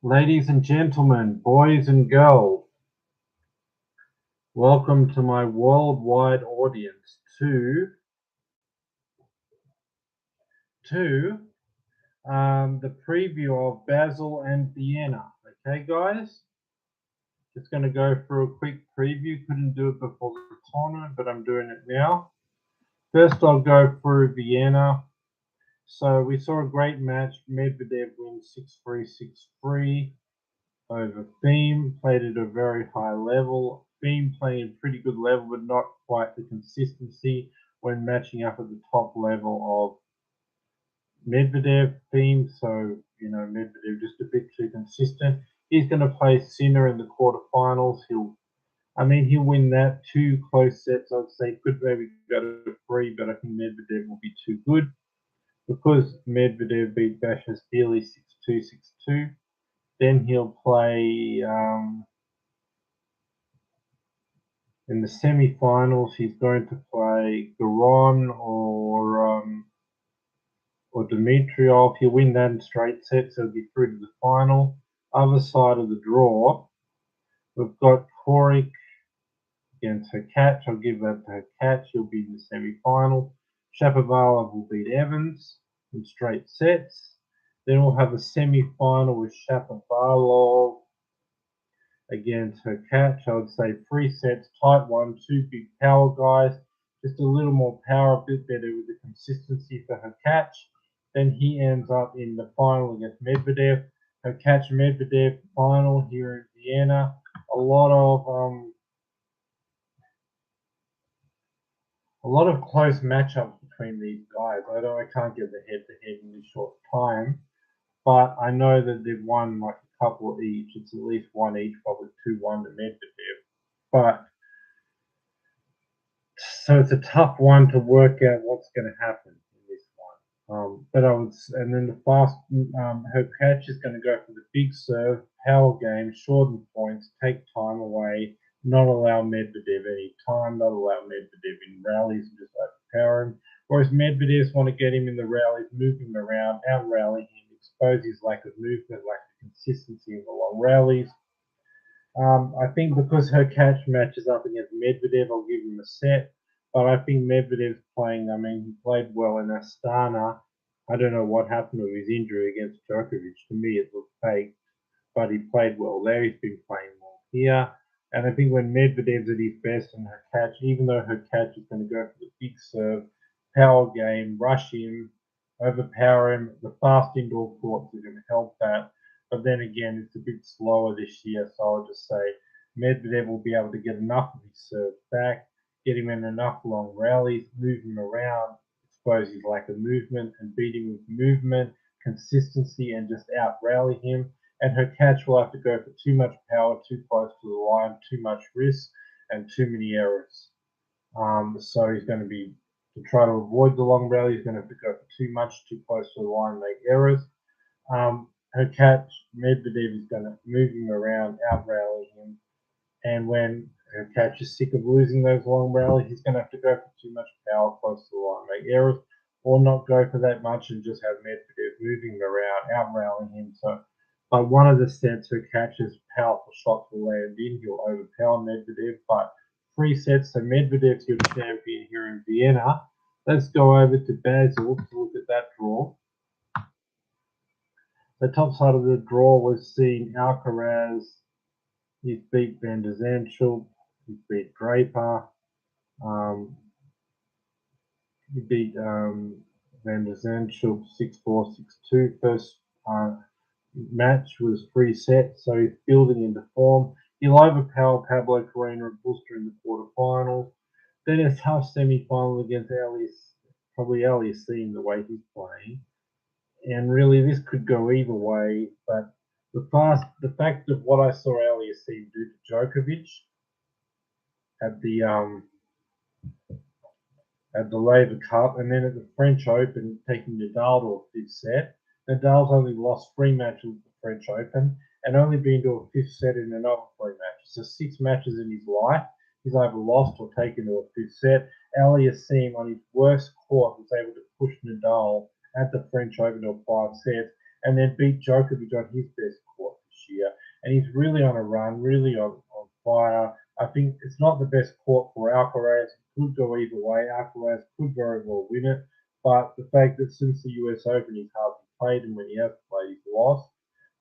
Ladies and gentlemen, boys and girls, welcome to my worldwide audience to the preview of Basel and Vienna. Okay, guys? Just going to go through a quick preview. Couldn't do it before the tournament, but I'm doing it now. First, I'll go through Vienna. So we saw a great match. Medvedev wins 6-3, 6-3 over Thiem. Played at a very high level. Thiem playing a pretty good level, but not quite the consistency when matching up at the top level of Medvedev Thiem. So, Medvedev just a bit too consistent. He's going to play Sinner in the quarterfinals. He'll win that. Two close sets, I'd say. Could maybe go to three, but I think Medvedev will be too good. Because Medvedev beat Bashashvili 6-2, 6-2, then he'll play in the semi-finals. He's going to play Garon or Dimitrov. He'll win that in straight sets. He'll be through to the final. Other side of the draw, we've got Korik against Hurkacz. I'll give that to Hurkacz. He'll be in the semi-final. Shapovalov will beat Evans in straight sets. Then we'll have a semi-final with Shapovalov against Hurkacz. I would say 3 sets, tight one, two big power guys. Just a little more power, a bit better with the consistency for Hurkacz. Then he ends up in the final against Medvedev. Hurkacz Medvedev final here in Vienna. A lot of close matchups between these guys. I can't get the head-to-head in this short time, but I know that they've won like a couple each. It's at least one each, probably 2-1 to Medvedev. But so it's a tough one to work out what's going to happen in this one. And then the fast, Hurkacz is going to go for the big serve, power game, shorten points, take time away, not allow Medvedev any time, not allow Medvedev in rallies and just overpower him. Whereas Medvedev's want to get him in the rallies, move him around, out rally him, expose his lack of movement, lack of consistency in the long rallies. I think because Hurkacz matches up against Medvedev, I'll give him a set. But I think Medvedev's playing, he played well in Astana. I don't know what happened with his injury against Djokovic. To me, it looked fake, but he played well there. He's been playing well here. And I think when Medvedev's at his best and Hurkacz, even though Hurkacz is going to go for the big serve, power game, rush him, overpower him, the fast indoor courts are going to help that. But then again, it's a bit slower this year, so I'll just say Medvedev will be able to get enough of his serve back, get him in enough long rallies, move him around, expose his lack of movement, and beat him with movement, consistency, and just out-rally him. And Hurkacz will have to go for too much power, too close to the line, too much risk, and too many errors. So he's going to be, to try to avoid the long rally, he's going to have to go for too much, too close to the line, make errors. Hurkacz, Medvedev is going to move him around, out-rally him. And when Hurkacz is sick of losing those long rallies, he's going to have to go for too much power close to the line, make errors, or not go for that much and just have Medvedev moving him around, out-rallying him. So by one of the sets, Hurkacz's powerful shots will land in. He'll overpower Medvedev. But 3 sets, so Medvedev's your champion here in Vienna. Let's go over to Basel to look at that draw. The top side of the draw was seeing Alcaraz. He's beat Van der Zandschulp. He's beat Draper. He beat Van der Zandschulp 6-4, 6-2. First match was 3 sets, so he's building into form. He'll overpower Pablo Carreno and Buster in the quarterfinals. Then a tough semi-final against Aliassime, the way he's playing. And really, this could go either way. But the fact of what I saw Aliassime do to Djokovic at the Laver Cup, and then at the French Open, taking Nadal to a 5th set. Nadal's only lost 3 matches at the French Open and only been to a 5th set in another 3 matches. So 6 matches in his life, he's either lost or taken to a 5th set. Aliassime, on his worst court, was able to push Nadal at the French Open to 5 sets and then beat Djokovic on his best court this and he's really on a run, really on fire. I think it's not the best court for Alcaraz. It could go either way. Alcaraz could very well win it, but the fact that since the US Open he's hardly played, and when he has played he's lost,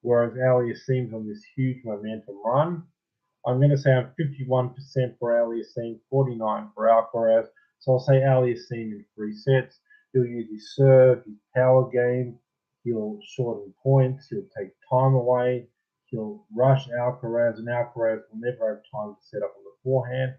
whereas Aliassime's on this huge momentum run. I'm going to say I'm 51% for Aliassime, 49 for Alcaraz. So I'll say Aliassime in 3 sets. He'll use his serve, his power game. He'll shorten points. He'll take time away. He'll rush Alcaraz, and Alcaraz will never have time to set up on the forehand.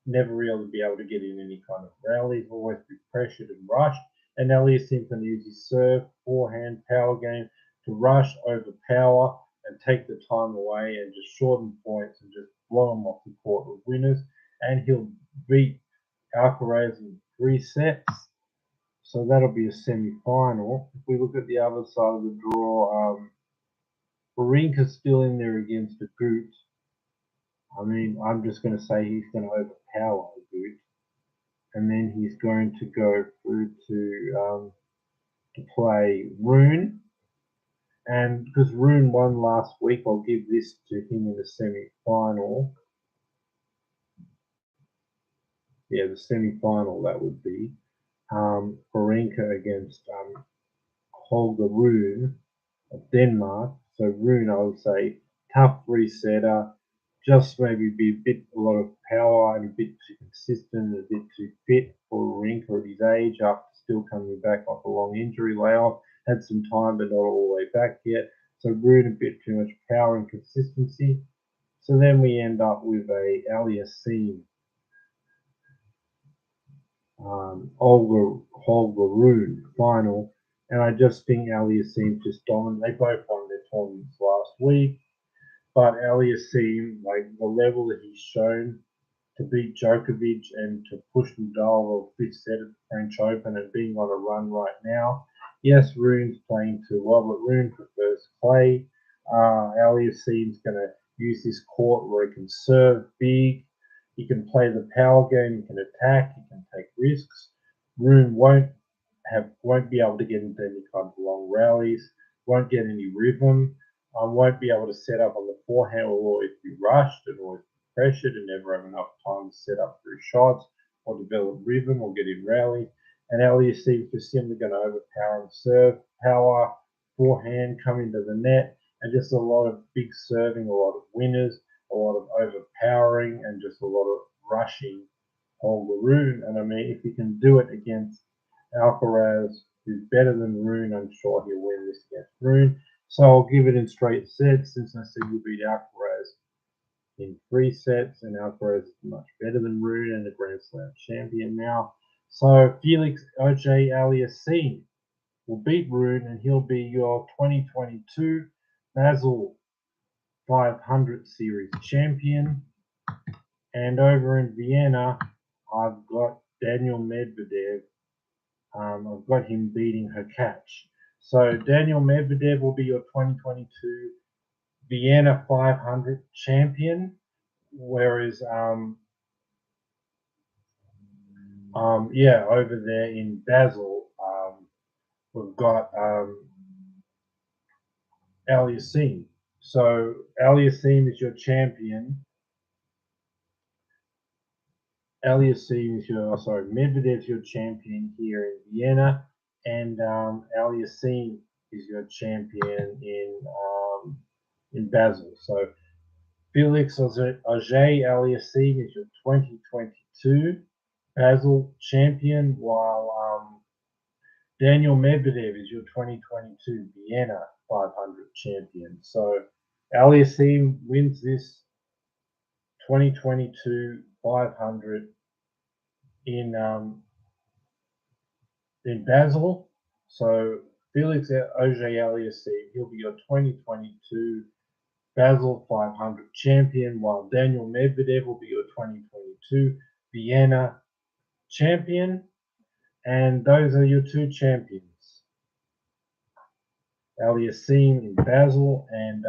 Never really be able to get in any kind of rallies. Always be pressured and rushed. And Aliassime can use his serve, forehand, power game to rush, overpower, and take the time away and just shorten points and just blow them off the court with winners. And he'll beat Alcaraz in 3 sets. So that'll be a semi-final. If we look at the other side of the draw, Wawrinka's still in there against Agut. I mean, I'm just going to say he's going to overpower Agut. And then he's going to go through to play Rune. And because Rune won last week, I'll give this to him in the semi-final. Yeah, the semi-final that would be. Wawrinka against Holger Rune of Denmark. So Rune, I would say, tough resetter, just maybe be a lot of power and a bit too consistent, a bit too fit for Wawrinka at his age after still coming back off a long injury layoff. Had some time, but not all the way back yet. So Rune a bit too much power and consistency. So then we end up with a Aliassime, Holger Rune final. And I just think Aliassime just dominant. They both won their tournaments last week. But Aliassime, like the level that he's shown to beat Djokovic and to push Nadal to 5th set at the French Open and being on a run right now. Yes, Rune's playing too well, but Rune prefers clay. Aliassime's going to use this court where he can serve big. He can play the power game. He can attack. He can take risks. Rune won't be able to get into any kind of long rallies. Won't get any rhythm. Won't be able to set up on the forehand. Will always be rushed and always be pressured and never have enough time to set up through shots or develop rhythm or get in rally. And Aliassime's just simply going to overpower and serve, power, forehand, come into the net, and just a lot of big serving, a lot of winners, a lot of overpowering, and just a lot of rushing Holger Rune. And I mean, if he can do it against Alcaraz, who's better than Rune, I'm sure he'll win this against Rune. So I'll give it in straight sets since I said he'll beat Alcaraz in 3 sets, and Alcaraz is much better than Rune and a Grand Slam champion now. So Felix Auger-Aliassime will beat Rune, and he'll be your 2022 Basel 500 Series champion. And over in Vienna, I've got Daniel Medvedev. I've got him beating Hurkacz. So Daniel Medvedev will be your 2022 Vienna 500 champion, whereas over there in Basel, we've got Aliassime. So Aliassime is your champion. Medvedev's your champion here in Vienna, and Aliassime is your champion in Basel. So Felix Auger-Aliassime is your 2022 Basel champion, while Daniel Medvedev is your 2022 Vienna 500 champion. So Aliassime wins this 2022 500 in Basel. So Felix Auger-Aliassime, he'll be your 2022 Basel 500 champion, while Daniel Medvedev will be your 2022 Vienna champion. And those are your two champions, Aliassime in Basel and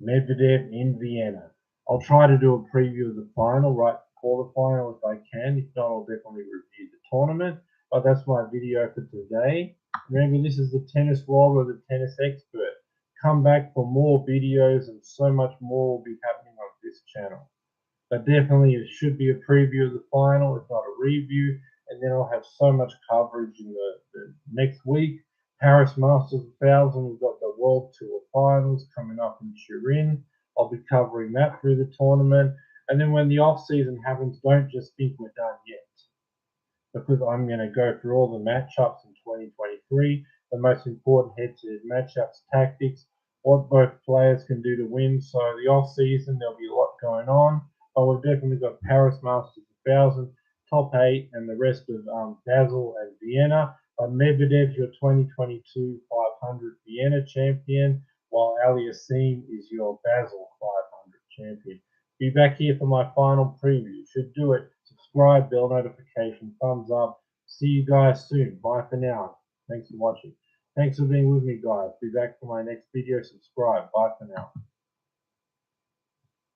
Medvedev in Vienna. I'll try to do a preview of the final, right before the final if I can. If not, I'll definitely review the tournament. But that's my video for today. Remember, this is the Tennis World or the Tennis Expert. come back for more videos, and so much more will be happening on this channel. But definitely it should be a preview of the final, if not a review, and then I'll have so much coverage in the next week. Paris Masters 1000, we've got the World Tour Finals coming up in Turin. I'll be covering that through the tournament. And then when the off season happens, don't just think we're done yet, because I'm going to go through all the matchups in 2023, the most important head-to-head matchups, tactics, what both players can do to win. So the off season, there'll be a lot going on, but we've definitely got Paris Masters 1000, top 8, and the rest of Basel and Vienna. Medvedev, your 2022 500 Vienna champion, while Aliassime is your Basel 500 champion. Be back here for my final preview. Should do it. Subscribe, bell notification, thumbs up. See you guys soon. Bye for now. Thanks for watching. Thanks for being with me, guys. Be back for my next video. Subscribe. Bye for now.